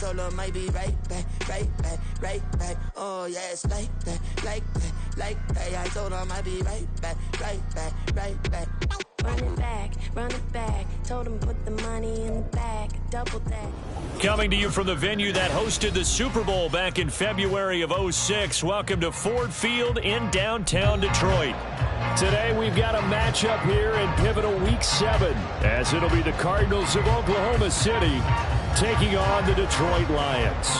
told her might be right back, right back, right back. Oh yeah, it's like that, like that, like that. I told her might be right back, right back, right back. Run it back. Told him put the money in the bag, double that. Coming to you from the venue that hosted the Super Bowl back in February of '06. Welcome to Ford Field in downtown Detroit. Today we've got a matchup here in pivotal Week 7, as it'll be the Cardinals of Oklahoma City taking on the Detroit Lions.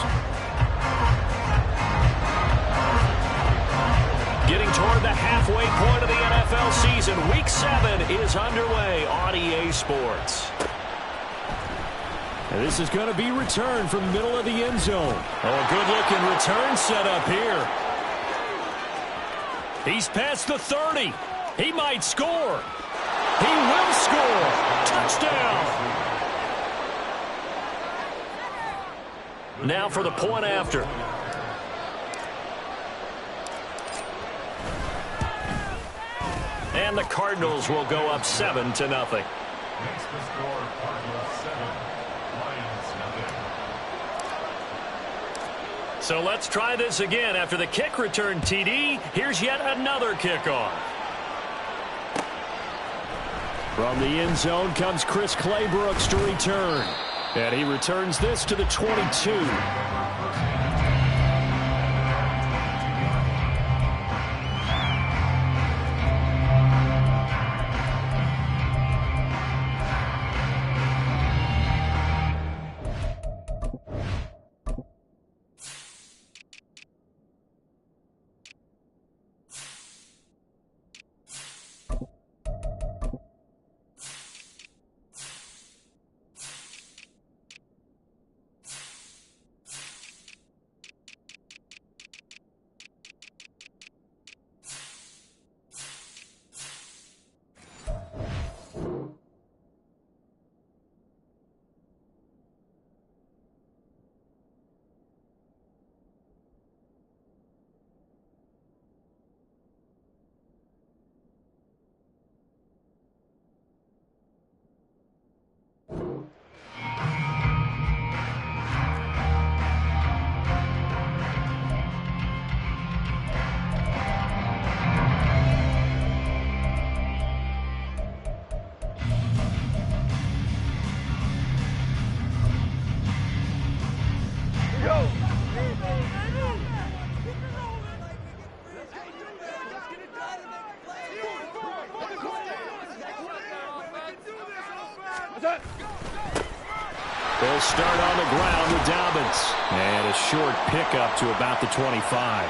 Getting toward the halfway point of the NFL season, Week 7 is underway on EA Sports. And this is going to be returned from the middle of the end zone. Oh, good-looking return set up here. He's past the 30. He might score. He will score. Touchdown. Now for the point after. And the Cardinals will go up 7-0. Next to score, Cardinals 7, Lions nothing. So let's try this again. After the kick return TD, here's yet another kickoff. From the end zone comes Chris Claybrooks to return. And he returns this to the 22. They'll start on the ground with Dobbins. And a short pickup to about the 25.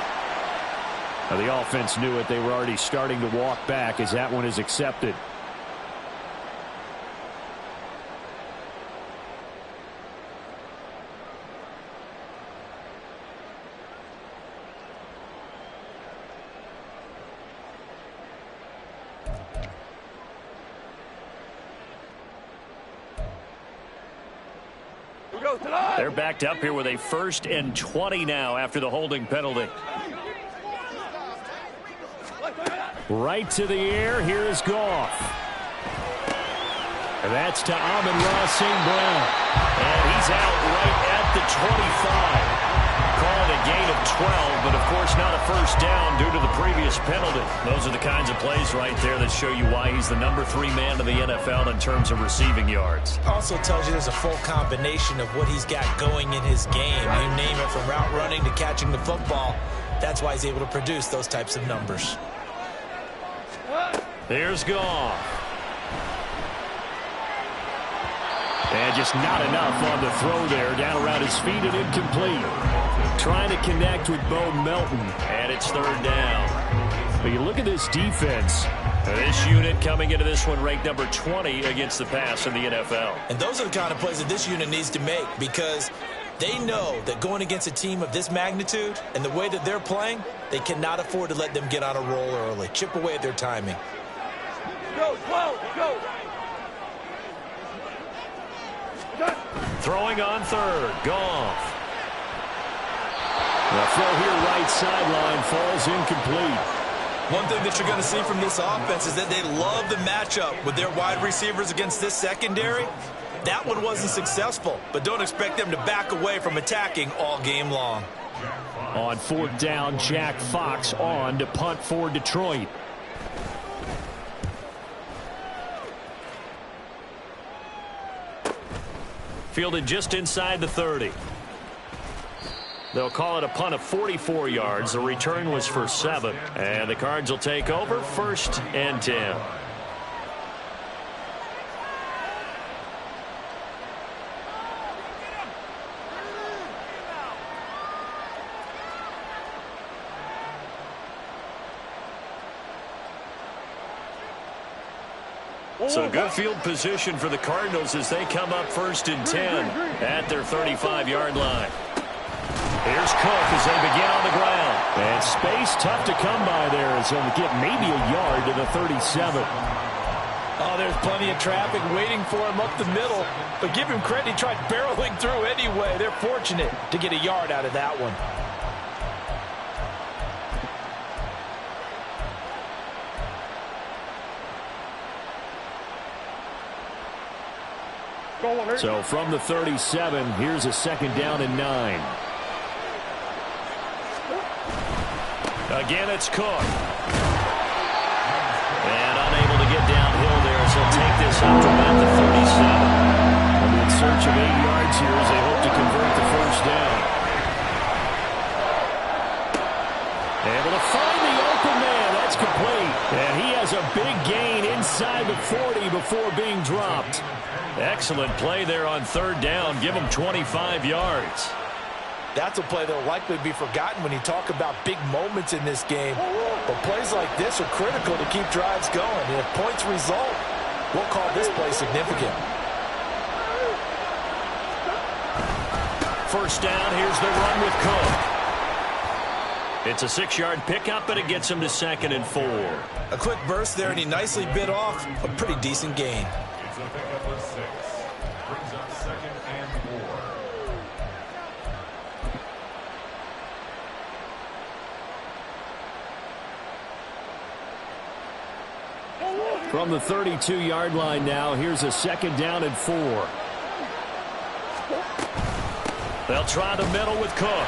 Now the offense knew it. They were already starting to walk back as that one is accepted. They're backed up here with a 1st and 20 now after the holding penalty. Right to the air. Here is Goff. And that's to Amon-Ra St. Brown. And he's out right at the 25. Called a gain of 12, but of course not a first down due to the previous penalty. Those are the kinds of plays right there that show you why he's the number 3 man in the NFL in terms of receiving yards. Also tells you there's a full combination of what he's got going in his game. You name it, from route running to catching the football. That's why he's able to produce those types of numbers. There's Goff. And just not enough on the throw there. Down around his feet and incomplete. Trying to connect with Bo Melton. And it's 3rd down. But you look at this defense. This unit coming into this one ranked number 20 against the pass in the NFL. And those are the kind of plays that this unit needs to make, because they know that going against a team of this magnitude and the way that they're playing, they cannot afford to let them get on a roll early. Chip away at their timing. Go, go! Throwing on 3rd. Goff. The throw here right sideline falls incomplete. One thing that you're going to see from this offense is that they love the matchup with their wide receivers against this secondary. That one wasn't successful, but don't expect them to back away from attacking all game long. On 4th down, Jack Fox on to punt for Detroit. Fielded just inside the 30. They'll call it a punt of 44 yards. The return was for 7. And the Cards will take over 1st and 10. So good field position for the Cardinals as they come up 1st and 10 at their 35-yard line. Here's Cook as they begin on the ground. And space tough to come by there as he'll get maybe a yard to the 37. Oh, there's plenty of traffic waiting for him up the middle. But give him credit, he tried barreling through anyway. They're fortunate to get a yard out of that one. So from the 37, here's a 2nd down and 9. Again, it's Cook. And unable to get downhill there, so he'll take this up to about the 37. And in search of 8 yards here as they hope to convert the 1st down. Able to find the open man. That's complete. And he has a big gain inside the 40 before being dropped. Excellent play there on 3rd down. Give him 25 yards. That's a play that will likely be forgotten when you talk about big moments in this game. But plays like this are critical to keep drives going. And if points result, we'll call this play significant. 1st down, here's the run with Cook. It's a 6-yard pickup, but it gets him to 2nd and 4. A quick burst there, and he nicely bit off a pretty decent gain. It's a pickup of 6. Brings up 2nd and 4. From the 32-yard line now, here's a 2nd down and 4. They'll try the middle with Cook.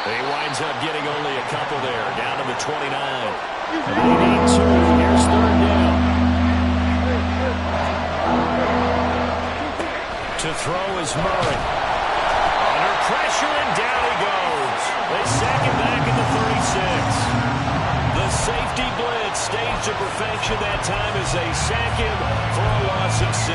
He winds up getting only a couple there, down to the 29. And they need 2. Here's 3rd down. To throw is Murray. Under pressure, and down he goes. They sack him back at the 36. The safety blitz staged to perfection that time as they sack him for a loss of 6.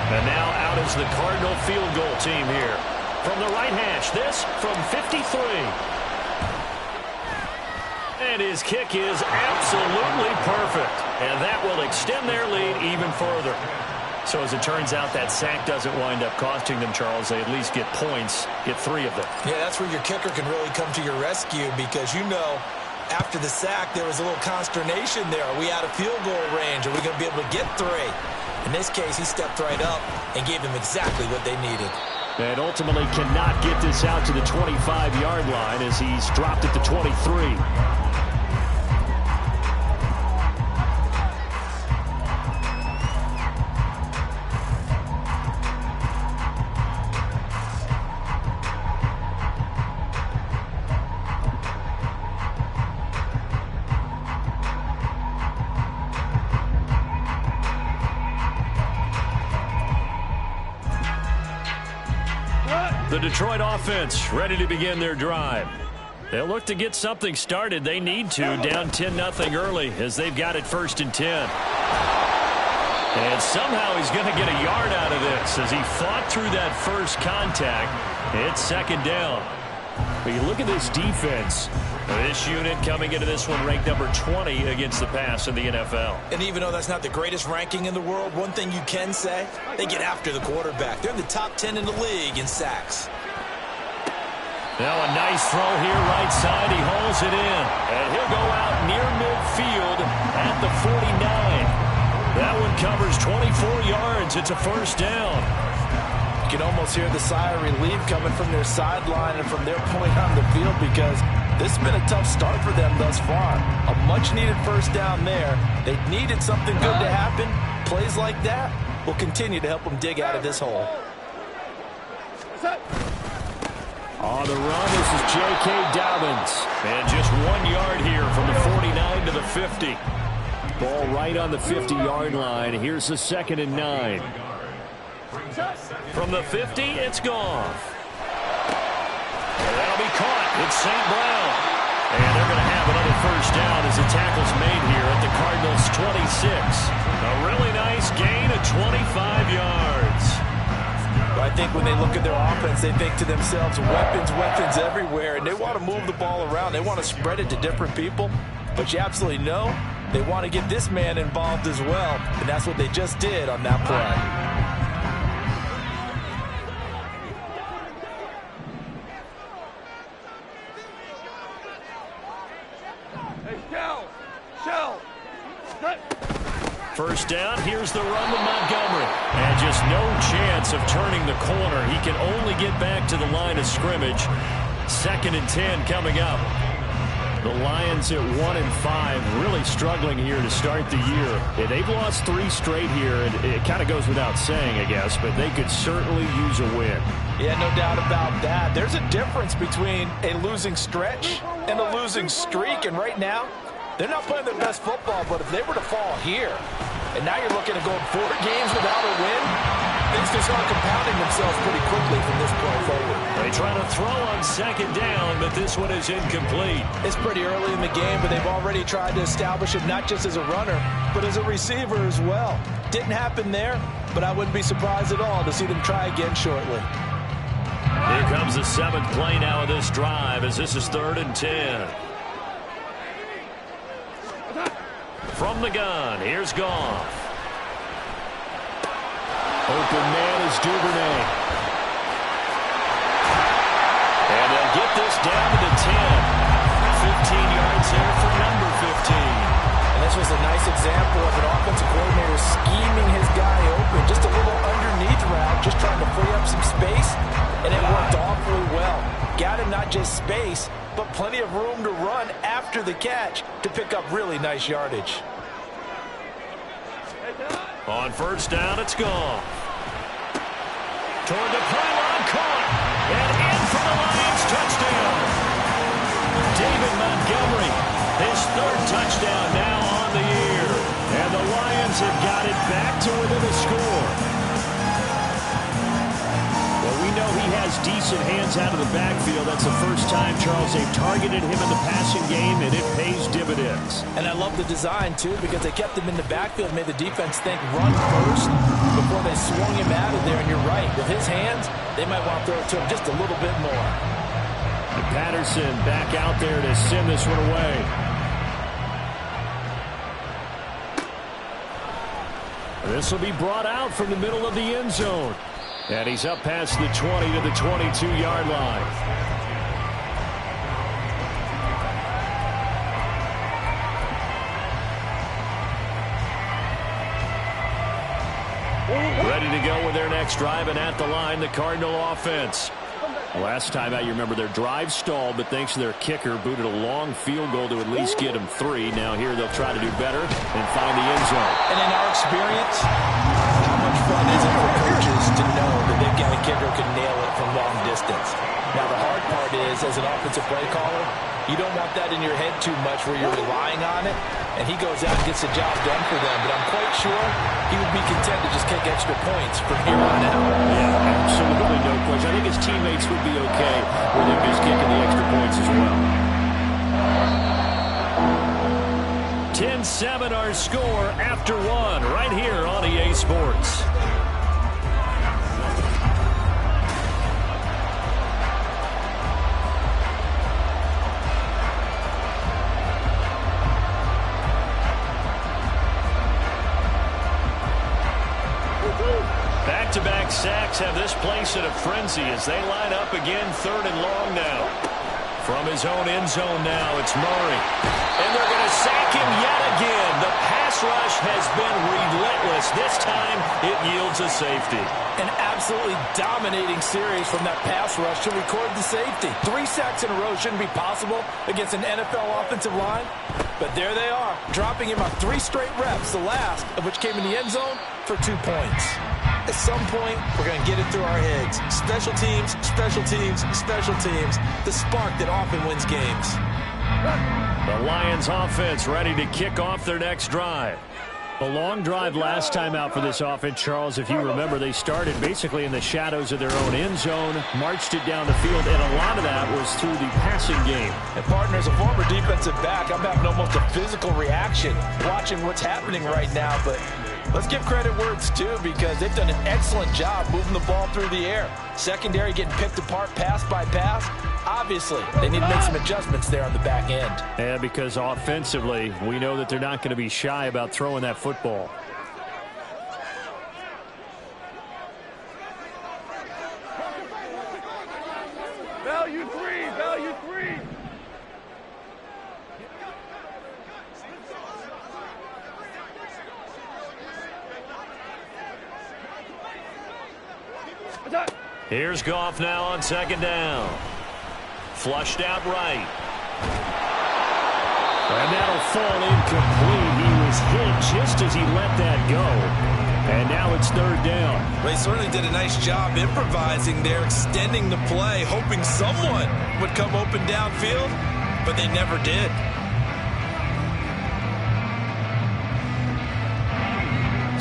And now out is the Cardinal field goal team here. From the right hash, this from 53. And his kick is absolutely perfect. And that will extend their lead even further. So as it turns out, that sack doesn't wind up costing them, Charles. They at least get points, get 3 of them. Yeah, that's where your kicker can really come to your rescue because, you know, after the sack, there was a little consternation there. Are we out of field goal range? Are we going to be able to get 3? In this case, he stepped right up and gave them exactly what they needed. And ultimately cannot get this out to the 25-yard line as he's dropped at the 23. The Detroit offense ready to begin their drive. They'll look to get something started. They need to, down 10-0 early as they've got it 1st and 10. And somehow he's going to get a yard out of this as he fought through that first contact. It's 2nd down. But you look at this defense. This unit coming into this one ranked number 20 against the pass in the NFL. And even though that's not the greatest ranking in the world, one thing you can say, they get after the quarterback. They're in the top 10 in the league in sacks. Now a nice throw here right side. He hauls it in. And he'll go out near midfield at the 49. That one covers 24 yards. It's a 1st down. You can almost hear the sigh of relief coming from their sideline and from their point on the field, because this has been a tough start for them thus far. A much-needed first down there. They needed something good to happen. Plays like that will continue to help them dig out of this hole. On the run, this is J.K. Dobbins. And just 1 yard here from the 49 to the 50. Ball right on the 50-yard line. Here's the 2nd and 9. From the 50, it's Goff. And that'll be caught. It's St. Brown. And they're going to have another first down as the tackle's made here at the Cardinals' 26. A really nice gain of 25 yards. I think when they look at their offense, they think to themselves, weapons, weapons everywhere, and they want to move the ball around. They want to spread it to different people, but you absolutely know they want to get this man involved as well, and that's what they just did on that play. First down, here's the run to Montgomery. And just no chance of turning the corner. He can only get back to the line of scrimmage. 2nd and 10 coming up. The Lions at 1-5, really struggling here to start the year. Yeah, they've lost 3 straight here, and it kind of goes without saying, I guess, but they could certainly use a win. Yeah, no doubt about that. There's a difference between a losing stretch and a losing streak, and right now, they're not playing their best football, but if they were to fall here, and now you're looking at going 4 games without a win, things can start compounding themselves pretty quickly from this point forward. They try to throw on 2nd down, but this one is incomplete. It's pretty early in the game, but they've already tried to establish him not just as a runner, but as a receiver as well. Didn't happen there, but I wouldn't be surprised at all to see them try again shortly. Here comes the 7th play now of this drive, as this is 3rd and 10. From the gun, here's Goff. Open man is Duvernay. And they'll get this down to the 10. 15 yards there for number 15. And this was a nice example of an offensive coordinator scheming his guy open. Just a little underneath route, just trying to free up some space, and it worked awfully well. Got him not just space, but plenty of room to run after the catch to pick up really nice yardage. On first down, it's Goff. Toward the pylon, caught. And in for the Lions, touchdown. David Montgomery, his 3rd touchdown now on the year. And the Lions have got it back to within a score. Well, we know he has decent hands out of the backfield. That's the first time, Charles, they've targeted him in the passing game, and it pays dividends. And I love the design, too, because they kept him in the backfield, made the defense think run first before they swung him out of there. And you're right, with his hands, they might want to throw it to him just a little bit more. And Patterson back out there to send this one away. This will be brought out from the middle of the end zone. And he's up past the 20 to the 22-yard line. Ready to go with their next drive, and at the line, the Cardinal offense. Last time out, you remember their drive stalled, but thanks to their kicker, booted a long field goal to at least get them 3. Now here they'll try to do better and find the end zone. And in our experience, how much fun is it for coaches to know that they've got a kicker who can nail it from long distance? Now the hard part is, as an offensive play caller, you don't want that in your head too much where you're relying on it, and he goes out and gets the job done for them. But I'm quite sure he would be content to just kick extra points from here on out. Yeah, absolutely, no question. I think his teammates would be okay with him just kicking the extra points as well. 10-7 our score after 1 right here on EA Sports. Back-to-back sacks have this place in a frenzy as they line up again, 3rd and long now. From his own end zone now, it's Murray. And they're going to sack him yet again. The pass rush has been effortless. This time, it yields a safety. An absolutely dominating series from that pass rush to record the safety. 3 sacks in a row shouldn't be possible against an NFL offensive line. But there they are, dropping him on 3 straight reps, the last of which came in the end zone for 2 points. At some point, we're going to get it through our heads. Special teams, special teams, special teams. The spark that often wins games. The Lions offense ready to kick off their next drive. A long drive last time out for this offense, Charles. If you remember, they started basically in the shadows of their own end zone, marched it down the field, and a lot of that was through the passing game. And partner, as a former defensive back, I'm having almost a physical reaction watching what's happening right now. But let's give credit where it's due, because they've done an excellent job moving the ball through the air. Secondary getting picked apart pass by pass. Obviously, they need to make some adjustments there on the back end. Yeah, because offensively, we know that they're not going to be shy about throwing that football. Value 3, value 3. Here's Goff now on 2nd down. Flushed out right. And that'll fall incomplete. He was hit just as he let that go. And now it's 3rd down. They certainly did a nice job improvising there, extending the play, hoping someone would come open downfield, but they never did.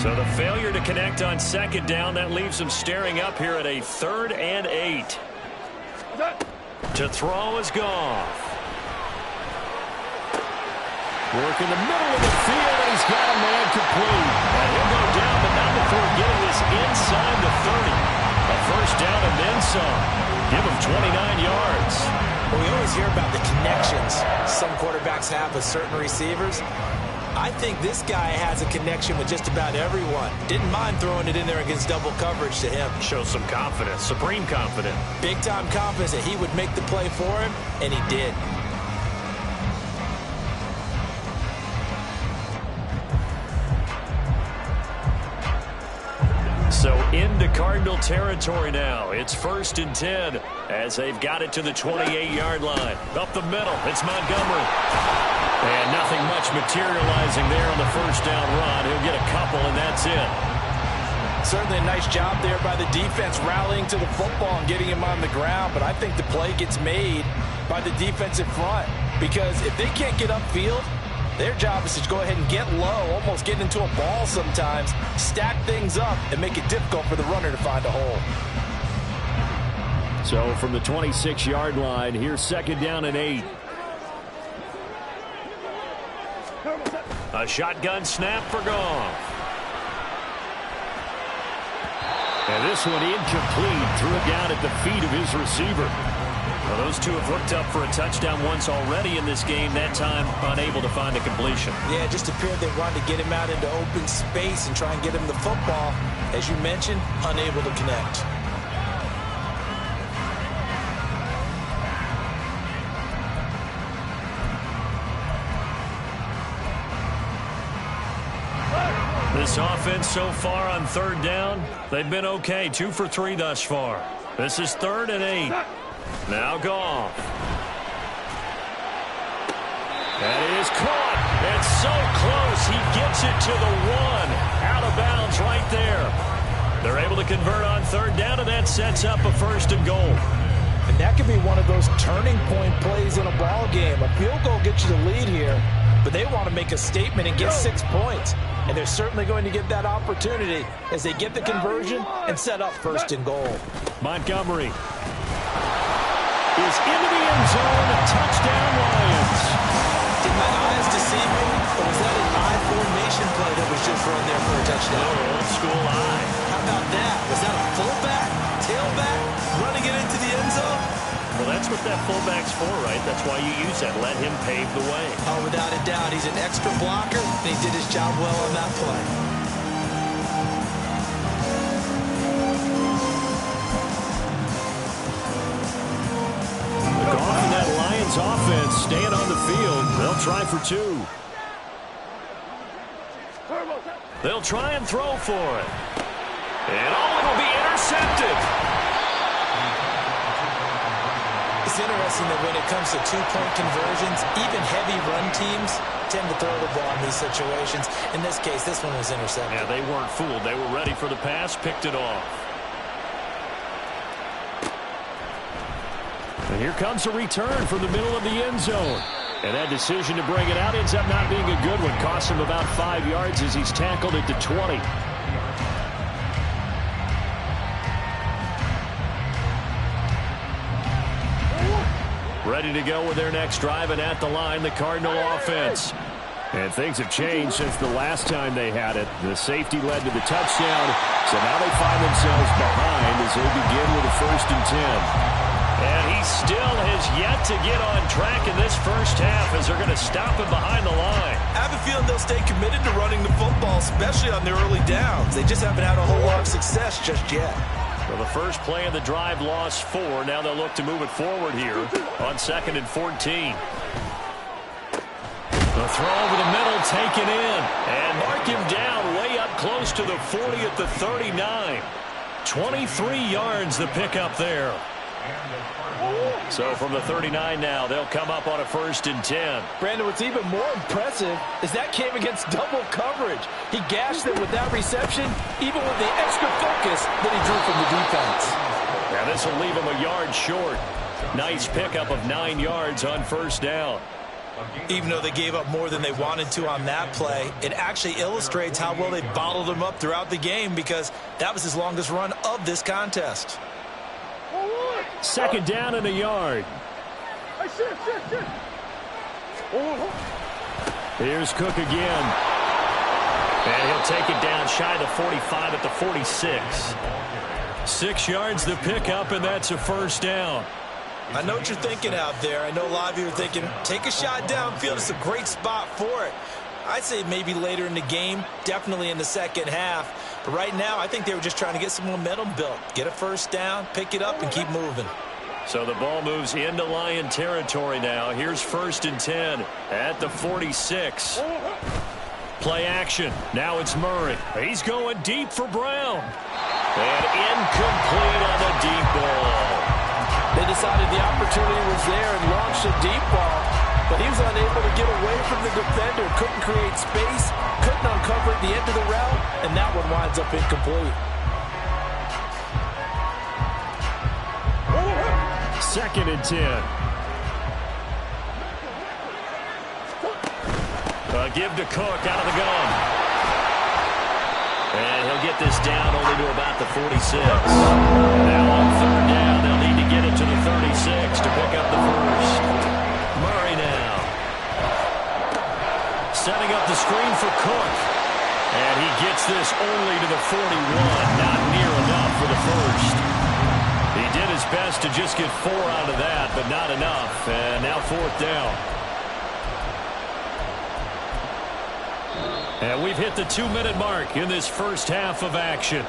So the failure to connect on 2nd down, that leaves them staring up here at a 3rd and 8. To throw is Goff. Work in the middle of the field, and he's got a man complete. And he'll go down, but not before getting this inside the 30. A 1st down and then some. Give him 29 yards. Well, we always hear about the connections some quarterbacks have with certain receivers. I think this guy has a connection with just about everyone. Didn't mind throwing it in there against double coverage to him. Shows some confidence, supreme confidence. Big-time confidence that he would make the play for him, and he did. So into Cardinal territory now. It's 1st and 10 as they've got it to the 28-yard line. Up the middle, it's Montgomery. And nothing much materializing there on the 1st down run. He'll get a couple, and that's it. Certainly a nice job there by the defense rallying to the football and getting him on the ground. But I think the play gets made by the defensive front, because if they can't get upfield, their job is to go ahead and get low, almost get into a ball sometimes, stack things up, and make it difficult for the runner to find a hole. So from the 26-yard line, here's 2nd down and 8. A shotgun snap for Goff. And this one incomplete. Threw it down at the feet of his receiver. Well, those two have hooked up for a touchdown once already in this game. That time, unable to find a completion. Yeah, it just appeared they wanted to get him out into open space and try and get him the football. As you mentioned, unable to connect. This offense so far on 3rd down, they've been okay. 2 for 3 thus far. This is 3rd and 8. Now Goff. That is caught. It's so close. He gets it to the 1. Out of bounds right there. They're able to convert on 3rd down, and that sets up a 1st and goal. And that could be one of those turning point plays in a ball game. A field goal gets you the lead here, but they want to make a statement and get 6 points. And they're certainly going to get that opportunity as they get the conversion and set up 1st and goal. Montgomery is into the end zone. Touchdown, Lions. Did my eyes deceive me, or was that an I formation play that was just run there for a touchdown? Old school eye. How about that? Was that a fullback, tailback, running it into the end zone? Well, that's what that fullback's for, right? That's why you use that. Let him pave the way. Oh, without a doubt. He's an extra blocker, and he did his job well on that play. The Goff and that Lions offense staying on the field. They'll try for 2. They'll try and throw for it. And it'll be intercepted. It's interesting that when it comes to two-point conversions, even heavy run teams tend to throw the ball in these situations. In this case, this one was intercepted. Yeah, they weren't fooled. They were ready for the pass, picked it off. And here comes a return from the middle of the end zone. And that decision to bring it out ends up not being a good one. Costs him about 5 yards as he's tackled it to 20. Ready to go with their next drive, and at the line, the Cardinal offense. And things have changed since the last time they had it. The safety led to the touchdown, so now they find themselves behind as they begin with a 1st and 10. And he still has yet to get on track in this first half as they're going to stop him behind the line. I have a feeling they'll stay committed to running the football, especially on their early downs. They just haven't had a whole lot of success just yet. Well, the first play of the drive lost 4. Now they'll look to move it forward here on 2nd and 14. The throw over the middle taken in. And mark him down way up close to the 40 at the 39. 23 yards the pickup there. So from the 39 now, they'll come up on a 1st and 10. Brandon, what's even more impressive is that came against double coverage. He gashed them with that reception, even with the extra focus that he drew from the defense. Now this will leave him a yard short. Nice pickup of 9 yards on 1st down. Even though they gave up more than they wanted to on that play, it actually illustrates how well they bottled them up throughout the game, because that was his longest run of this contest. 2nd down and a yard. Here's Cook again. And he'll take it down shy of the 45 at the 46. 6 yards the pickup, and that's a 1st down. I know what you're thinking out there. I know a lot of you are thinking, take a shot downfield. It's a great spot for it. I'd say maybe later in the game, definitely in the second half. But right now, I think they were just trying to get some momentum built. Get a 1st down, pick it up, and keep moving. So the ball moves into Lion territory now. Here's 1st and 10 at the 46. Play action. Now it's Murray. He's going deep for Brown. And incomplete on the deep ball. They decided the opportunity was there and launched a deep ball, but he was unable to get away from the defender. Couldn't create space, couldn't uncover at the end of the route, and that one winds up incomplete. 2nd and 10. Give to Cook out of the gun. And he'll get this down only to about the 46. Now on 3rd down, they'll need to get it to the 36 to pick up the 1st. Murray now. Setting up the screen for Cook. And he gets this only to the 41. Not near enough for the 1st. He did his best to just get 4 out of that, but not enough. And now 4th down. And we've hit the 2-minute mark in this first half of action.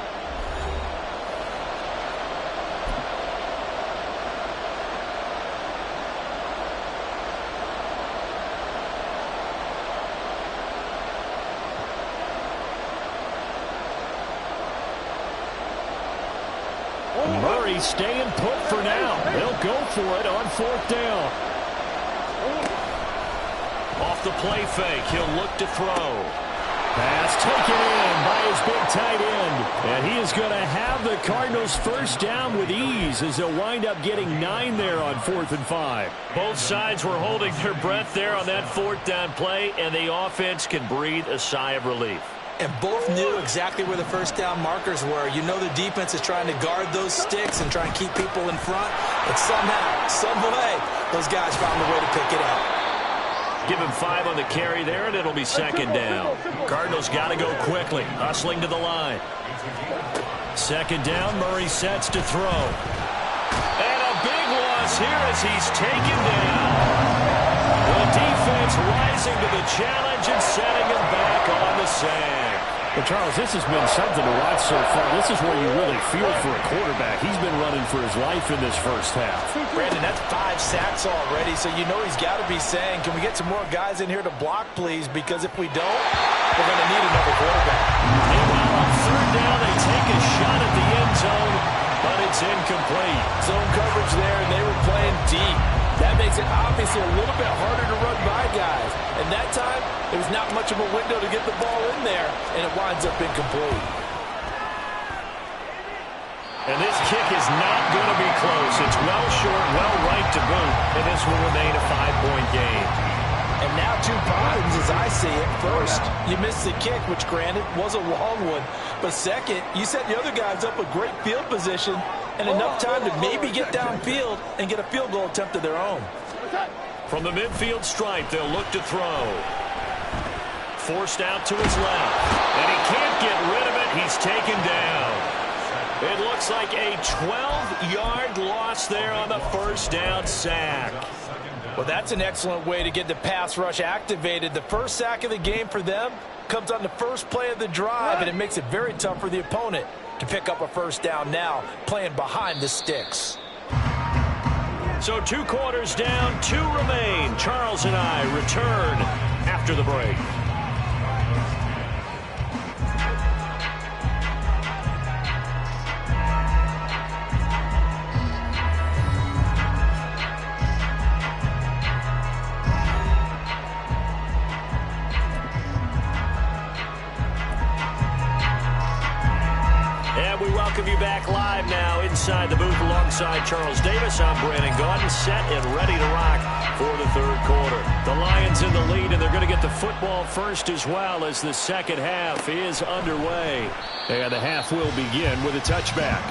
Murray staying put for now. They'll go for it on 4th down. Off the play fake, he'll look to throw. Pass taken in by his big tight end. And he is going to have the Cardinals 1st down with ease as they'll wind up getting 9 there on 4th and 5. Both sides were holding their breath there on that 4th down play, and the offense can breathe a sigh of relief. And both knew exactly where the 1st down markers were. You know the defense is trying to guard those sticks and try and keep people in front. But somehow, some way, those guys found a way to pick it up. Give him 5 on the carry there, and it'll be 2nd down. Cardinals got to go quickly, hustling to the line. 2nd down, Murray sets to throw. And a big loss here as he's taken down. The defense rising to the challenge and setting him back on the sack. Well, Charles, this has been something to watch so far. This is where you really feel for a quarterback. He's been running for his life in this first half. Brandon, that's 5 sacks already, so you know he's got to be saying, can we get some more guys in here to block, please? Because if we don't, we're going to need another quarterback. Meanwhile, on third down, they take a shot at the end zone, but it's incomplete. Zone coverage there, and they were playing deep. That makes it obviously a little bit harder to run by guys. And that time, there was not much of a window to get the ball in there, and it winds up incomplete. And this kick is not going to be close. It's well short, well right to boot, and this will remain a 5-point game. And now 2 problems as I see it. First, you missed the kick, which granted was a long one. But second, you set the other guys up with great field position and enough time to maybe get downfield and get a field goal attempt of their own. From the midfield stripe, they'll look to throw. Forced out to his left. And he can't get rid of it. He's taken down. It looks like a 12-yard loss there on the first down sack. Well, that's an excellent way to get the pass rush activated. The first sack of the game for them comes on the first play of the drive, and it makes it very tough for the opponent to pick up a first down now, playing behind the sticks. So 2 quarters down, 2 remain. Charles and I return after the break. We welcome you back live now inside the booth alongside Charles Davis. I'm Brandon Gaudin, set and ready to rock for the third quarter. The Lions in the lead, and they're going to get the football first as well as the second half is underway. And the half will begin with a touchback.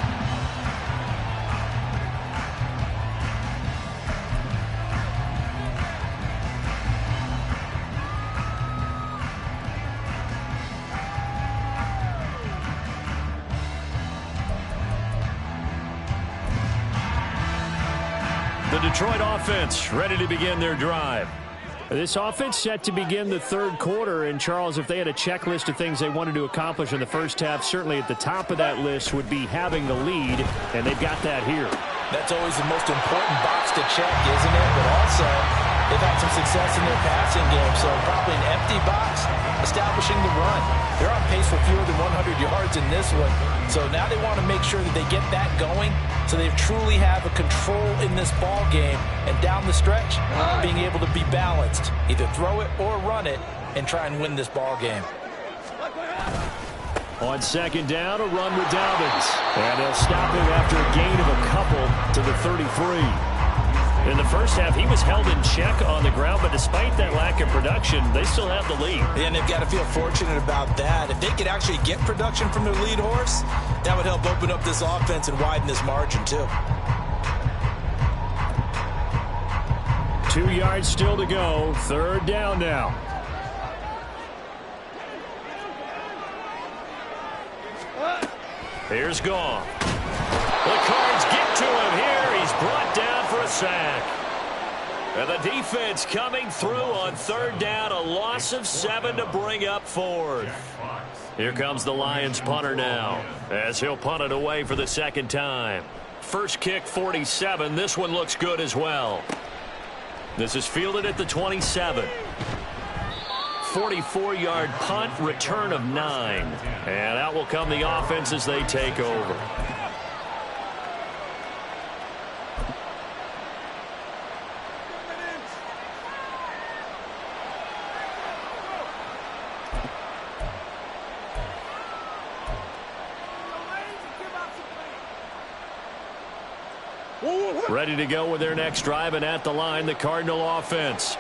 The Detroit offense ready to begin their drive. This offense set to begin the third quarter. And, Charles, if they had a checklist of things they wanted to accomplish in the first half, certainly at the top of that list would be having the lead, and they've got that here. That's always the most important box to check, isn't it? But also, they've had some success in their passing game, so probably an empty box establishing the run. They're on pace for fewer than 100 yards in this one, so now they want to make sure that they get that going so they truly have a control in this ball game, and down the stretch, being able to be balanced, either throw it or run it, and try and win this ball game. On second down, a run with Dobbins. And they'll stop him after a gain of a couple to the 33. In the first half, he was held in check on the ground, but despite that lack of production, they still have the lead. And they've got to feel fortunate about that. If they could actually get production from their lead horse, that would help open up this offense and widen this margin, too. 2 yards still to go. Third down now. Here's Goff. The Cards get to him here. He's brought down for a sack. And the defense coming through on third down. A loss of 7 to bring up fourth. Here comes the Lions punter now, as he'll punt it away for the second time. First kick, 47. This one looks good as well. This is fielded at the 27. 44-yard punt, return of 9. And out will come the offense as they take over. Ready to go with their next drive, and at the line, the Cardinal offense.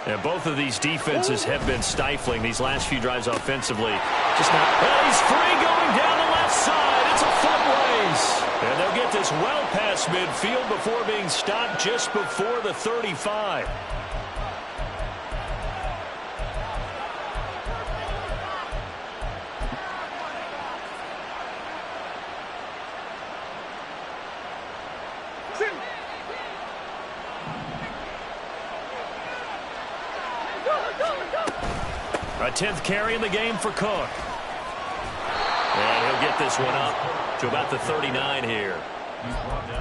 And both of these defenses have been stifling these last few drives offensively. Just not. And he's free going down the left side. It's a foot race. And they'll get this well past midfield before being stopped just before the 35. A 10th carry in the game for Cook. And he'll get this one up to about the 39 here.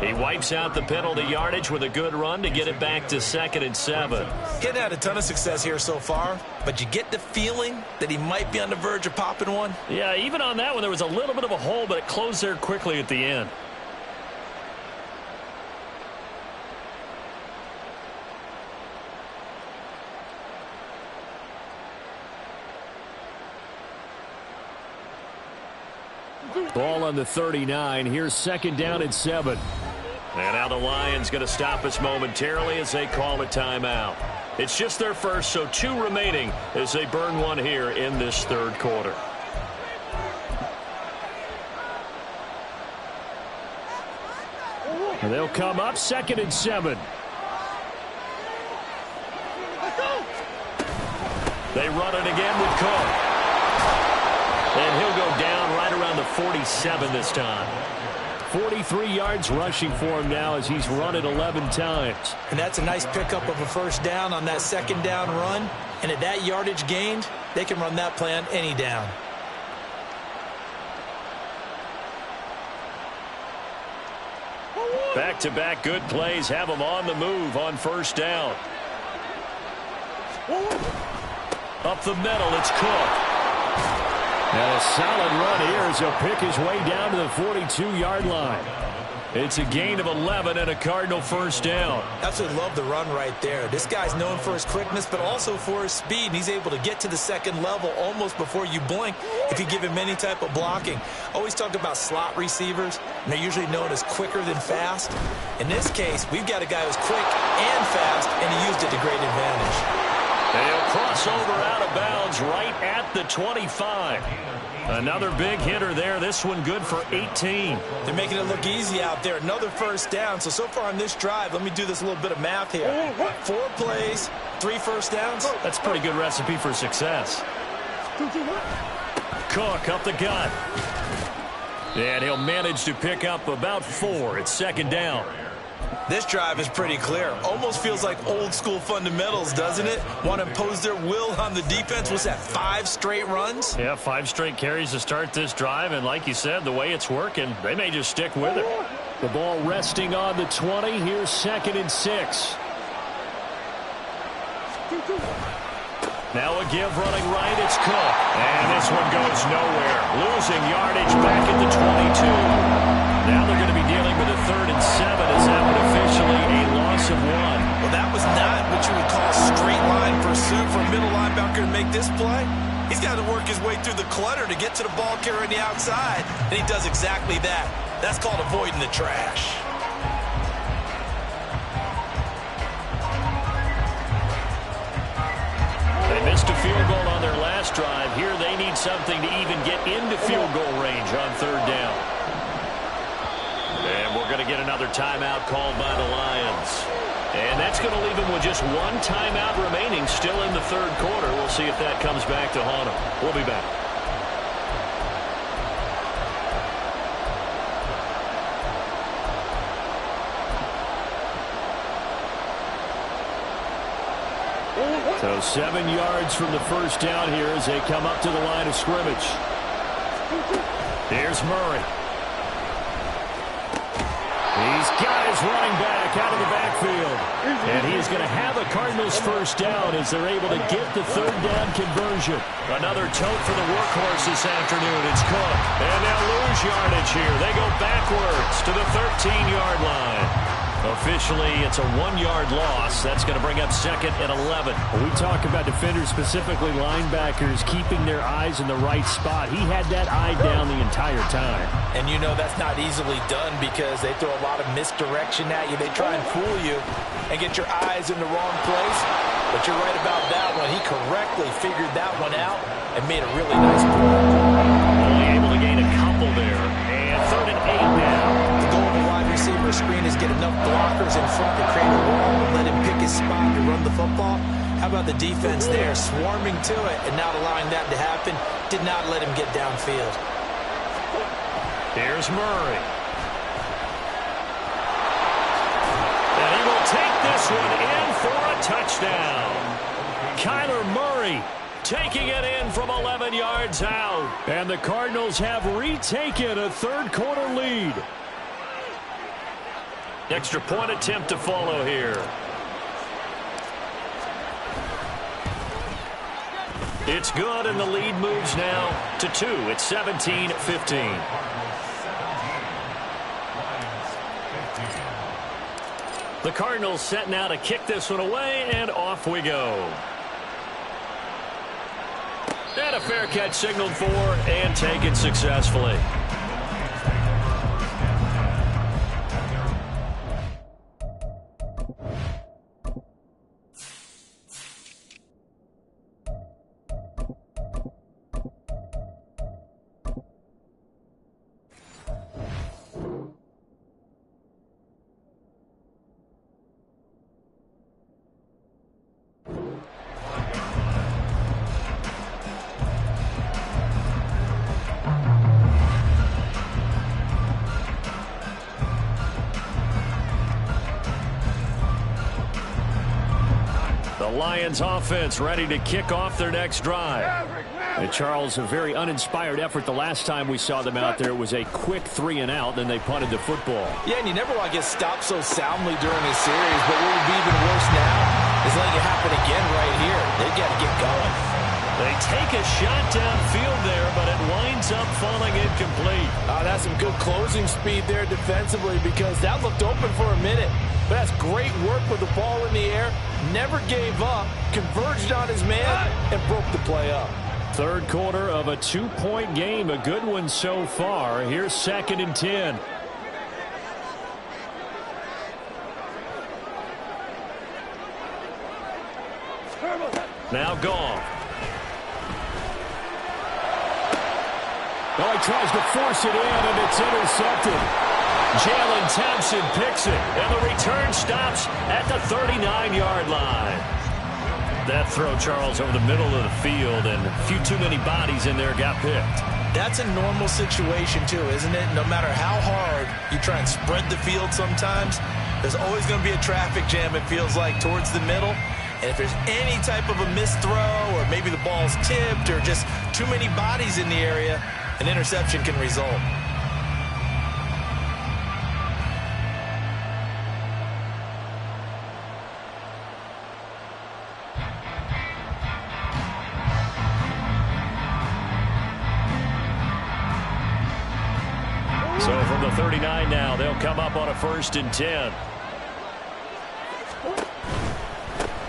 He wipes out the penalty yardage with a good run to get it back to 2nd and 7. He hadn't had a ton of success here so far, but you get the feeling that he might be on the verge of popping one. Yeah, even on that one, there was a little bit of a hole, but it closed there quickly at the end. Ball on the 39. Here's 2nd down and 7. And now the Lions going to stop us momentarily as they call a timeout. It's just their first, so 2 remaining as they burn one here in this 3rd quarter. And they'll come up 2nd and 7. They run it again with Cook. And he'll go down right around the 47 this time. 43 yards rushing for him now as he's run it 11 times. And that's a nice pickup of a 1st down on that 2nd down run. And at that yardage gained, they can run that play on any down. Back-to-back good plays have them on the move on 1st down. Up the middle, it's Cook. And a solid run here as he'll pick his way down to the 42-yard line. It's a gain of 11 and a Cardinal 1st down. Absolutely love the run right there. This guy's known for his quickness, but also for his speed. And he's able to get to the 2nd level almost before you blink if you give him any type of blocking. Always talked about slot receivers, and they're usually known as quicker than fast. In this case, we've got a guy who's quick and fast, and he used it to great advantage. They'll cross over out of bounds right at the 25. Another big hitter there. This one good for 18. They're making it look easy out there. Another 1st down. So far on this drive, let me do this little bit of math here. 4 plays, 3 1st downs. That's a pretty good recipe for success. Cook up the gut. And he'll manage to pick up about 4. It's 2nd down. This drive is pretty clear. Almost feels like old school fundamentals, doesn't it? Want to impose their will on the defense. What's that, 5 straight runs? Yeah, 5 straight carries to start this drive. And like you said, the way it's working, they may just stick with it. The ball resting on the 20. Here's 2nd and 6. Now a give running right. It's Cook. And this one goes nowhere. Losing yardage back at the 22. Now they're going to be dealing with a 3rd and 7 as that one officially a loss of 1. Well, that was not what you would call straight line pursuit for a middle linebacker to make this play. He's got to work his way through the clutter to get to the ball carrier on the outside, and he does exactly that. That's called avoiding the trash. They missed a field goal on their last drive. Here they need something to even get into field goal range on 3rd down. And we're going to get another timeout called by the Lions. And that's going to leave them with just 1 timeout remaining still in the 3rd quarter. We'll see if that comes back to haunt them. We'll be back. So 7 yards from the 1st down here as they come up to the line of scrimmage. Here's Murray. He's got his running back out of the backfield. And he's going to have a Cardinals 1st down as they're able to get the 3rd down conversion. Another tote for the workhorse this afternoon. It's Cook. And they'll lose yardage here. They go backwards to the 13-yard line. Officially, it's a 1-yard loss. That's going to bring up 2nd and 11. We talk about defenders, specifically linebackers, keeping their eyes in the right spot. He had that eye down the entire time. And you know that's not easily done because they throw a lot of misdirection at you. They try and fool you and get your eyes in the wrong place. But you're right about that one. He correctly figured that one out and made a really nice play. Only able to gain a couple there. And 3rd and 8 now. The goal of a wide receiver screen is get enough blockers in front to create a wall and let him pick his spot to run the football. How about the defense there, swarming to it and not allowing that to happen? Did not let him get downfield. Here's Murray. And he will take this one in for a touchdown. Kyler Murray taking it in from 11 yards out. And the Cardinals have retaken a third-quarter lead. Extra point attempt to follow here. It's good, and the lead moves now to 2. It's 17-15. The Cardinals setting out to kick this one away, and off we go. And a fair catch signaled for and taken successfully. Lions offense ready to kick off their next drive. And Charles, a very uninspired effort the last time we saw them out there. It was a quick 3-and-out, then they punted the football. Yeah, and you never want to get stopped so soundly during a series, but what would be even worse now is letting it happen again right here. They've got to get going. They take a shot downfield there, but it winds up falling incomplete. That's some good closing speed there defensively, because that looked open for a minute. But that's great work with the ball in the air. Never gave up, converged on his man, and broke the play up. Third quarter of a 2-point game. A good one so far. Here's 2nd and 10. Now gone. Well, he tries to force it in, and it's intercepted. Jalen Thompson picks it, and the return stops at the 39-yard line. That throw, Charles, over the middle of the field, and a few too many bodies in there got picked. That's a normal situation, too, isn't it? No matter how hard you try and spread the field sometimes, there's always going to be a traffic jam, it feels like, towards the middle. And if there's any type of a missed throw, or maybe the ball's tipped, or just too many bodies in the area, an interception can result. So from the 39 now, they'll come up on a 1st and 10.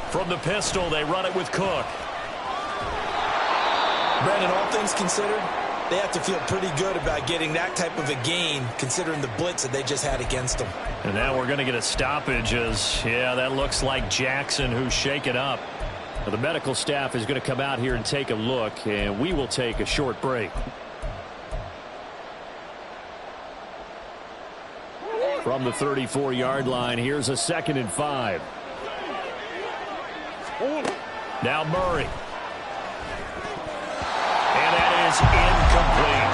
From the pistol, they run it with Cook. Brandon, all things considered, they have to feel pretty good about getting that type of a gain, considering the blitz that they just had against them. And now we're going to get a stoppage as, yeah, that looks like Jackson who's shaken up. Well, the medical staff is going to come out here and take a look, and we will take a short break. From the 34-yard line, here's a 2nd and 5. Now Murray. And that is incomplete.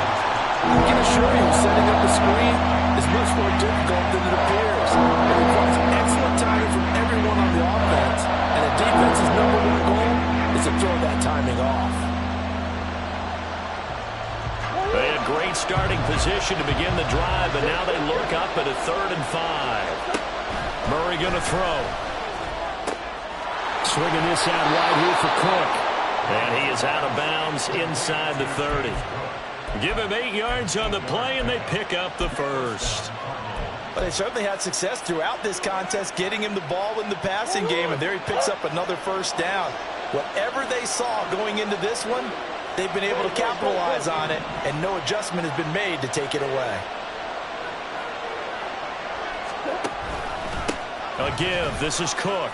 I can assure you, setting up a screen is much more difficult than it appears. It requires excellent timing from everyone on the offense, and the defense's #1 goal is to throw that timing off. They had great starting position to begin the drive, but now they look up at a 3rd and 5. Murray going to throw. Swinging this out wide here for Cook. And he is out of bounds inside the 30. Give him 8 yards on the play, and they pick up the 1st. But they certainly had success throughout this contest, getting him the ball in the passing game, and there he picks up another 1st down. Whatever they saw going into this one, they've been able to capitalize on it, and no adjustment has been made to take it away. A give. This is Cook.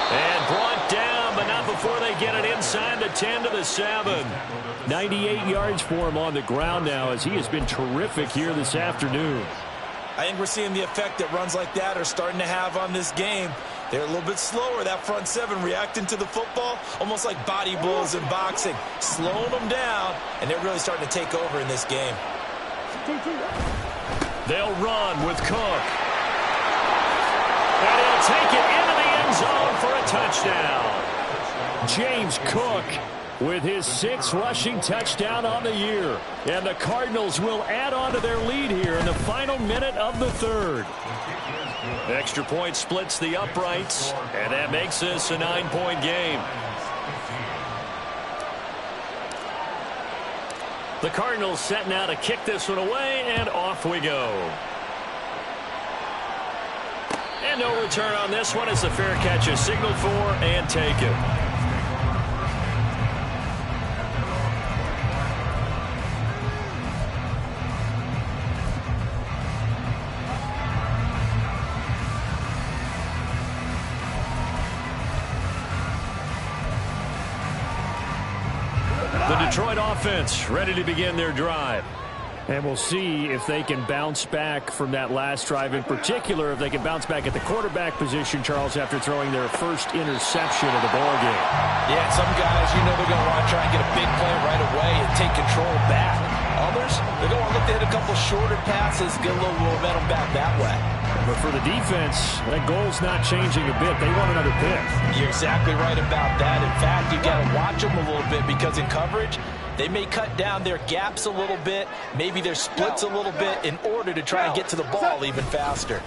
And brought down, but not before they get it inside the 10 to the 7. 98 yards for him on the ground now, as he has been terrific here this afternoon. I think we're seeing the effect that runs like that are starting to have on this game. They're a little bit slower, that front 7, reacting to the football, almost like body blows in boxing, slowing them down, and they're really starting to take over in this game. They'll run with Cook. And he'll take it into the end zone for a touchdown. James Cook with his 6th rushing touchdown on the year. And the Cardinals will add on to their lead here in the final minute of the 3rd. Extra point splits the uprights, and that makes this a 9-point game. The Cardinals set now to kick this one away, and off we go. And no return on this one as the fair catch is signaled for and taken. The Detroit offense ready to begin their drive. And we'll see if they can bounce back from that last drive. In particular, if they can bounce back at the quarterback position, Charles, after throwing their first interception of the ballgame. Yeah, some guys, you know they're going to want to try and get a big play right away and take control back. Others, they're going to look to hit a couple shorter passes, get a little momentum back that way. But for the defense, that goal's not changing a bit. They want another pick. You're exactly right about that. In fact, you got to watch them a little bit because in coverage, they may cut down their gaps a little bit, maybe their splits a little bit in order to try and get to the ball even faster.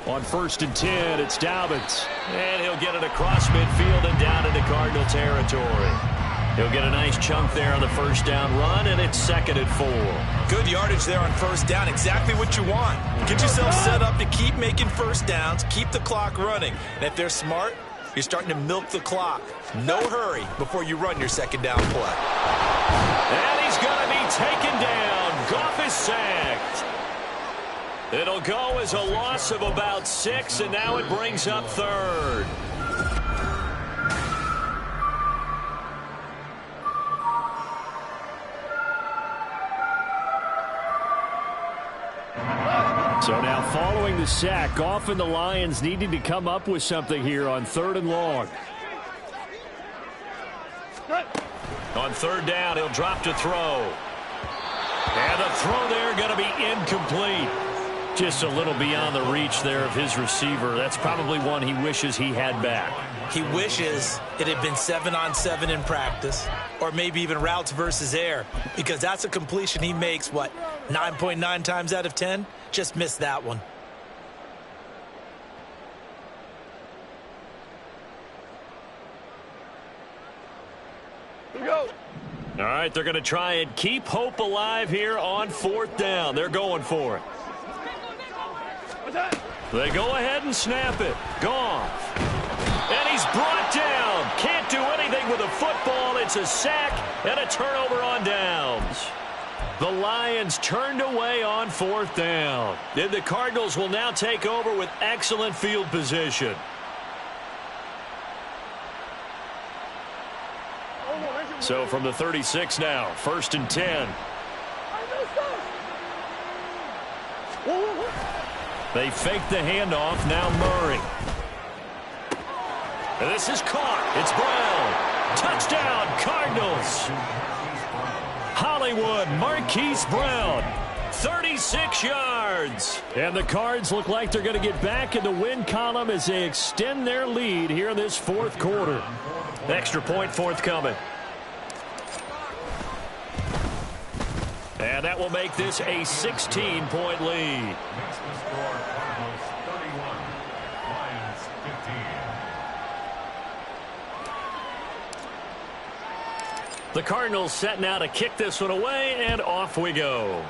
On 1st and 10, it's Dobbins. And he'll get it across midfield and down into Cardinal territory. He'll get a nice chunk there on the first down run, and it's 2nd and 4. Good yardage there on first down. Exactly what you want. Get yourself set up to keep making first downs, keep the clock running. And if they're smart, you're starting to milk the clock. No hurry before you run your second down play. And he's going to be taken down. Goff is sacked. It'll go as a loss of about 6, and now it brings up 3rd. So now following the sack, Goff and the Lions needing to come up with something here on 3rd and long. On 3rd down, he'll drop to throw. And the throw there going to be incomplete. Just a little beyond the reach there of his receiver. That's probably one he wishes he had back. He wishes it had been 7-on-7 in practice, or maybe even routes versus air, because that's a completion he makes, 9.9 times out of 10? Just missed that one. Here we go. All right, they're going to try and keep hope alive here on 4th down. They're going for it. They go ahead and snap it. Goff. And he's brought down. Can't do anything with a football. It's a sack and a turnover on downs. The Lions turned away on 4th down. And the Cardinals will now take over with excellent field position. So from the 36 now, 1st and 10. They fake the handoff. Now Murray. And this is caught. It's Brown. Touchdown, Cardinals. Hollywood, Marquise Brown. 36 yards. And the Cards look like they're going to get back in the win column as they extend their lead here in this 4th quarter. Extra point forthcoming. And that will make this a 16-point lead. The Cardinals set now to kick this one away, and off we go.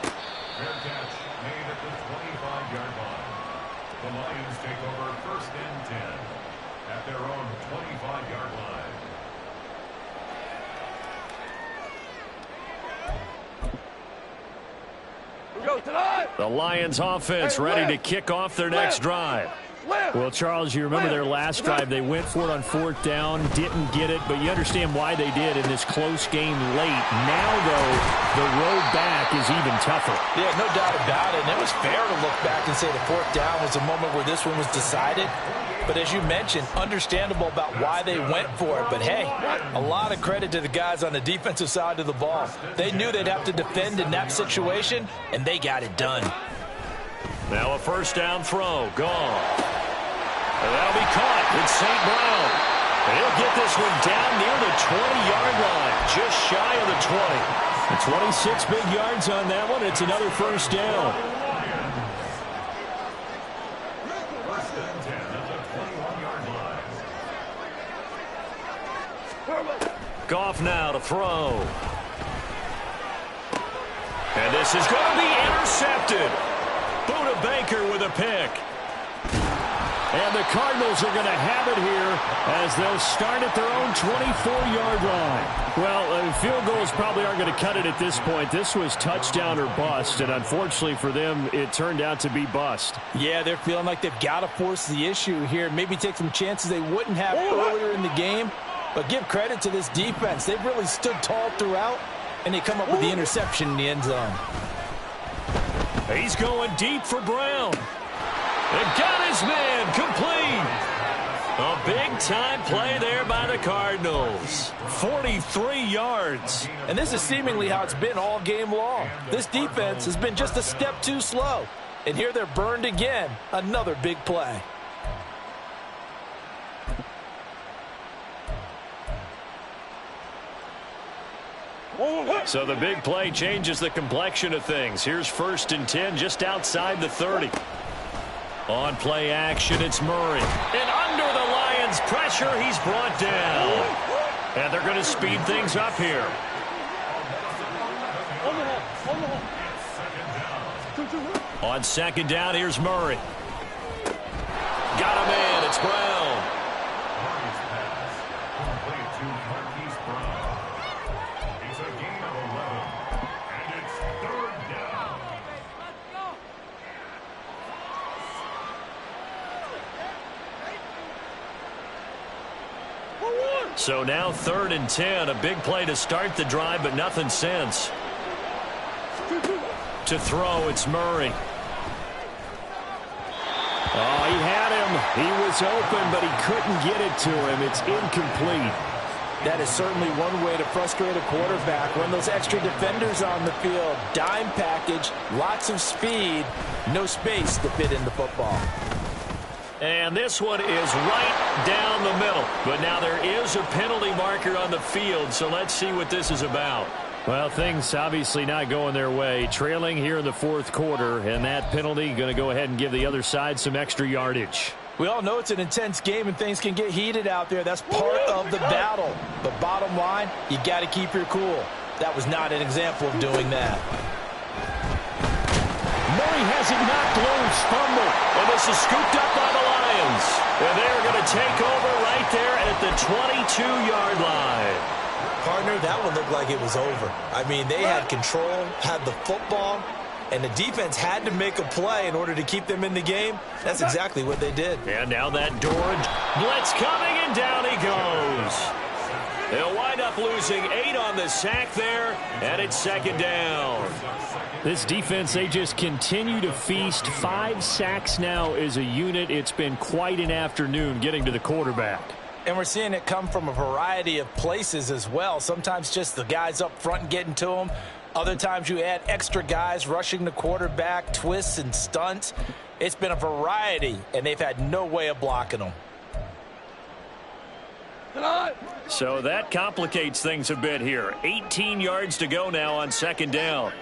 Fair catch made at the 25-yard line. The Lions take over 1st and 10 at their own 25-yard line. Go tonight. The Lions offense ready to kick off their next drive. Well, Charles, you remember their last drive. They went for it on 4th down, didn't get it, but you understand why they did in this close game late. Now, though, the road back is even tougher. Yeah, no doubt about it. And it was fair to look back and say the 4th down was the moment where this one was decided. But as you mentioned, understandable about why they went for it. But, hey, a lot of credit to the guys on the defensive side of the ball. They knew they'd have to defend in that situation, and they got it done. Now a 1st down throw. Gone. That'll be caught. It's St. Brown. And he'll get this one down near the 20-yard line, just shy of the 20. 26 big yards on that one. It's another first down. First and 10 at the 21-yard line. Goff now to throw. And this is going to be intercepted. Buda Baker with a pick. And the Cardinals are going to have it here as they'll start at their own 24-yard line. Well, field goals probably aren't going to cut it at this point. This was touchdown or bust, and unfortunately for them, it turned out to be bust. Yeah, they're feeling like they've got to force the issue here. Maybe take some chances they wouldn't have earlier in the game. But give credit to this defense. They've really stood tall throughout, and they come up with the interception in the end zone. He's going deep for Brown. And got his man complete. A big-time play there by the Cardinals. 43 yards. And this is seemingly how it's been all game long. This defense has been just a step too slow. And here they're burned again. Another big play. So the big play changes the complexion of things. Here's 1st and 10 just outside the 30. On play action, it's Murray. And under the Lions' pressure, he's brought down. And they're going to speed things up here. On second down, here's Murray. Got a man, it's Brown. Murray's pass complete to Marquise Brown. It's a gain of 11, and it's 3rd down. So now 3rd and 10, a big play to start the drive, but nothing since. To throw, it's Murray. Oh, he had him. He was open, but he couldn't get it to him. It's incomplete. That is certainly one way to frustrate a quarterback. Run those extra defenders on the field. Dime package, lots of speed, no space to fit in the football. And this one is right down the middle. But now there is a penalty marker on the field, so let's see what this is about. Well, things obviously not going their way. Trailing here in the 4th quarter, and that penalty going to go ahead and give the other side some extra yardage. We all know it's an intense game and things can get heated out there. That's part of the battle. But bottom line, you got to keep your cool. That was not an example of doing that. Murray has it knocked loose. Fumble. And this is scooped up by the Lions. And they're going to take over right there at the 22-yard line. Partner, that one looked like it was over. I mean, they had control, had the football, and the defense had to make a play in order to keep them in the game. That's exactly what they did. And now that door blitz coming, and down he goes. They'll wind up losing 8 on the sack there, and it's 2nd down. This defense, they just continue to feast. 5 sacks now as a unit. It's been quite an afternoon getting to the quarterback. And we're seeing it come from a variety of places as well. Sometimes just the guys up front getting to them. Other times you add extra guys rushing the quarterback, twists and stunts. It's been a variety, and they've had no way of blocking them. So that complicates things a bit here. 18 yards to go now on 2nd down.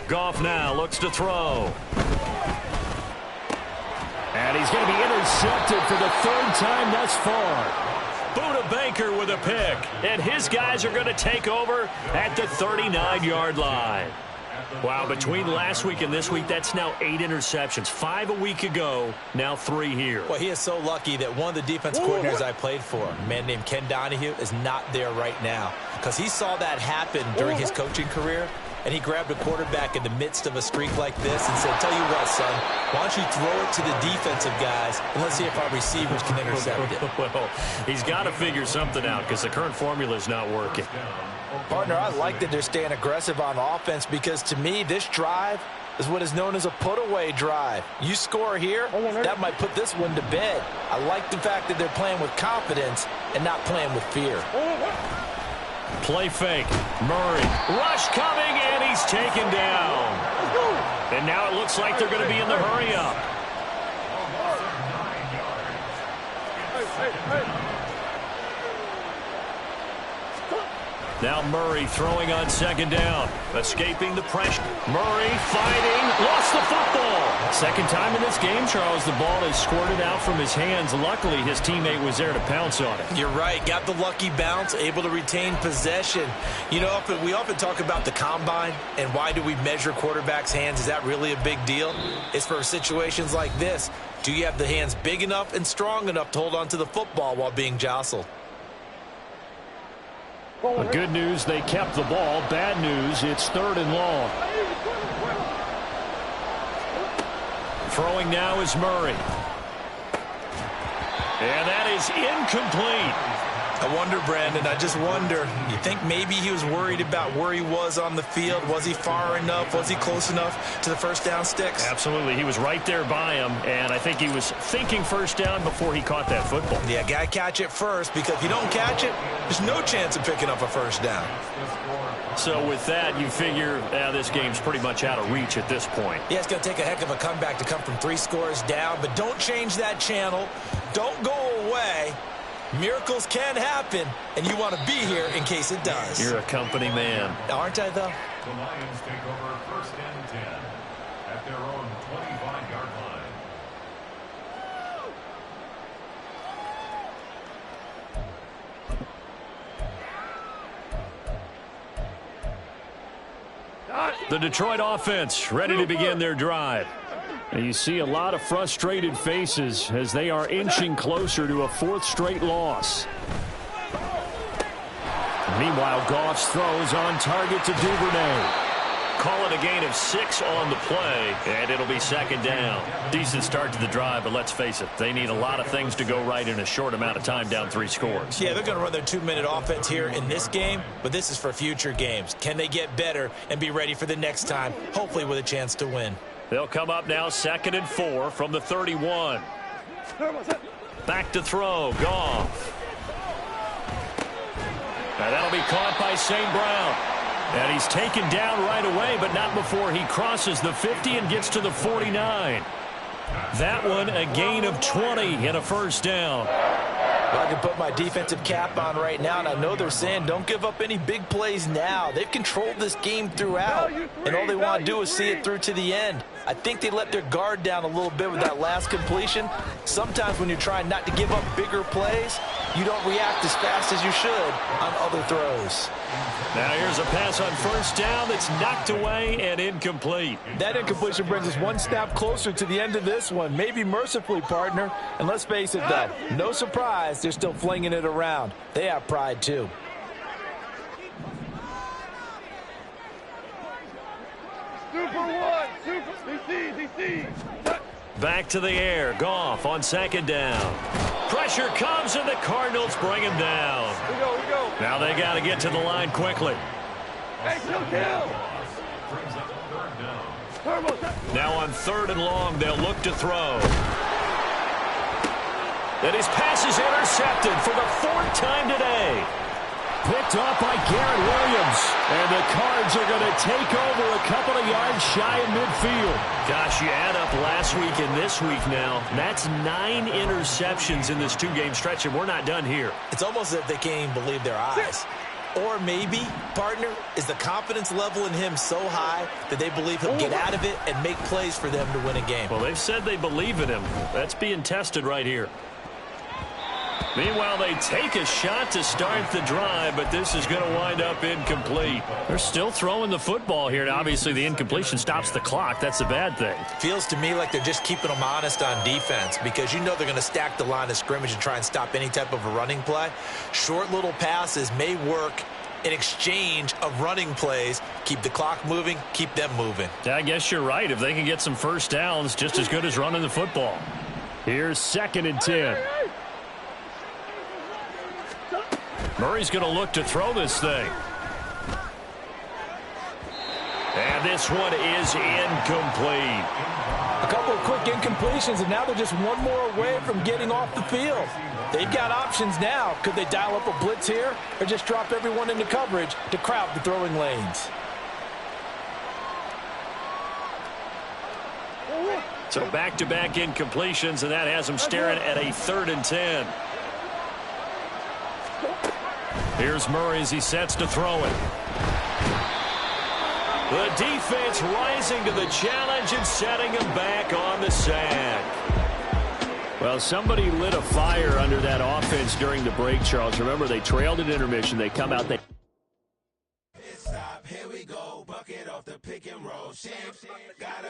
Goff now looks to throw. And he's going to be intercepted for the 3rd time thus far. Buda Baker with a pick. And his guys are going to take over at the 39-yard line. Wow, between last week and this week, that's now 8 interceptions. 5 a week ago, now 3 here. Well, he is so lucky that one of the defense coordinators I played for, a man named Ken Donahue, is not there right now. Because he saw that happen during his coaching career, and he grabbed a quarterback in the midst of a streak like this and said, tell you what, son, why don't you throw it to the defensive guys, and let's see if our receivers can intercept it. Well, he's got to figure something out because the current formula is not working. Partner, I like that they're staying aggressive on offense because, to me, this drive is what is known as a put-away drive. You score here, that might put this one to bed. I like the fact that they're playing with confidence and not playing with fear. Play fake. Murray. Rush coming, and he's taken down. And now it looks like they're going to be in the hurry-up. Now Murray throwing on second down. Escaping the pressure. Murray fighting. Lost the football. Second time in this game, Charles, the ball is squirted out from his hands. Luckily, his teammate was there to pounce on it. You're right. Got the lucky bounce, able to retain possession. You know, we often talk about the combine and why do we measure quarterbacks' hands. Is that really a big deal? It's for situations like this. Do you have the hands big enough and strong enough to hold on to the football while being jostled? The good news, they kept the ball. Bad news, it's 3rd and long. Throwing now is Murray. And that is incomplete. I wonder, Brandon, I just wonder, you think maybe he was worried about where he was on the field? Was he far enough? Was he close enough to the first down sticks? Absolutely. He was right there by him, and I think he was thinking first down before he caught that football. Yeah, got to catch it first, because if you don't catch it, there's no chance of picking up a first down. So with that, you figure this game's pretty much out of reach at this point. Yeah, it's going to take a heck of a comeback to come from 3 scores down, but don't change that channel. Don't go away. Miracles can happen, and you want to be here in case it does. You're a company man. Aren't I, though? The Lions take over 1st and 10 at their own 25-yard line. The Detroit offense ready to begin their drive. And you see a lot of frustrated faces as they are inching closer to a 4th straight loss. Meanwhile, Goff's throws on target to Duvernay. Call it a gain of 6 on the play, and it'll be 2nd down. Decent start to the drive, but let's face it, they need a lot of things to go right in a short amount of time down 3 scores. Yeah, they're going to run their 2-minute offense here in this game, but this is for future games. Can they get better and be ready for the next time, hopefully with a chance to win? They'll come up now 2nd and 4 from the 31. Back to throw, Goff. Now that'll be caught by St. Brown. And he's taken down right away, but not before he crosses the 50 and gets to the 49. That one a gain of 20 and a first down. Well, I can put my defensive cap on right now, and I know they're saying don't give up any big plays now. They've controlled this game throughout, and all they want to do is see it through to the end. I think they let their guard down a little bit with that last completion. Sometimes when you're trying not to give up bigger plays, you don't react as fast as you should on other throws. Now here's a pass on first down that's knocked away and incomplete. That incompletion brings us one step closer to the end of this one. Maybe mercifully, partner. And let's face it, though, no surprise, they're still flinging it around. They have pride, too. Back to the air. Goff on 2nd down. Pressure comes, and the Cardinals bring him down. We go. Now they got to get to the line quickly. Hey, kill. Now on 3rd and long, they'll look to throw. And his pass is intercepted for the 4th time today. Picked up by Garrett Williams. And the Cards are going to take over a couple of yards shy of midfield. Gosh, you add up last week and this week now. That's 9 interceptions in this 2-game stretch, and we're not done here. It's almost as if they can't even believe their eyes. Or maybe, partner, is the confidence level in him so high that they believe he'll get out of it and make plays for them to win a game. Well, they've said they believe in him. That's being tested right here. Meanwhile, they take a shot to start the drive, but this is going to wind up incomplete. They're still throwing the football here, and obviously the incompletion stops the clock. That's a bad thing. Feels to me like they're just keeping them honest on defense because you know they're going to stack the line of scrimmage and try and stop any type of a running play. Short little passes may work in exchange of running plays. Keep the clock moving, keep them moving. I guess you're right. If they can get some first downs, just as good as running the football. Here's 2nd and 10. Murray's going to look to throw this thing. And this one is incomplete. A couple of quick incompletions, and now they're just one more away from getting off the field. They've got options now. Could they dial up a blitz here or just drop everyone into coverage to crowd the throwing lanes? So back-to-back incompletions, and that has them staring at a 3rd and 10. Here's Murray as he sets to throw it. The defense rising to the challenge and setting him back on the sack. Well, somebody lit a fire under that offense during the break, Charles. Remember, they trailed at intermission. They come out. Stop, here we go. Bucket off the pick and roll. Gotta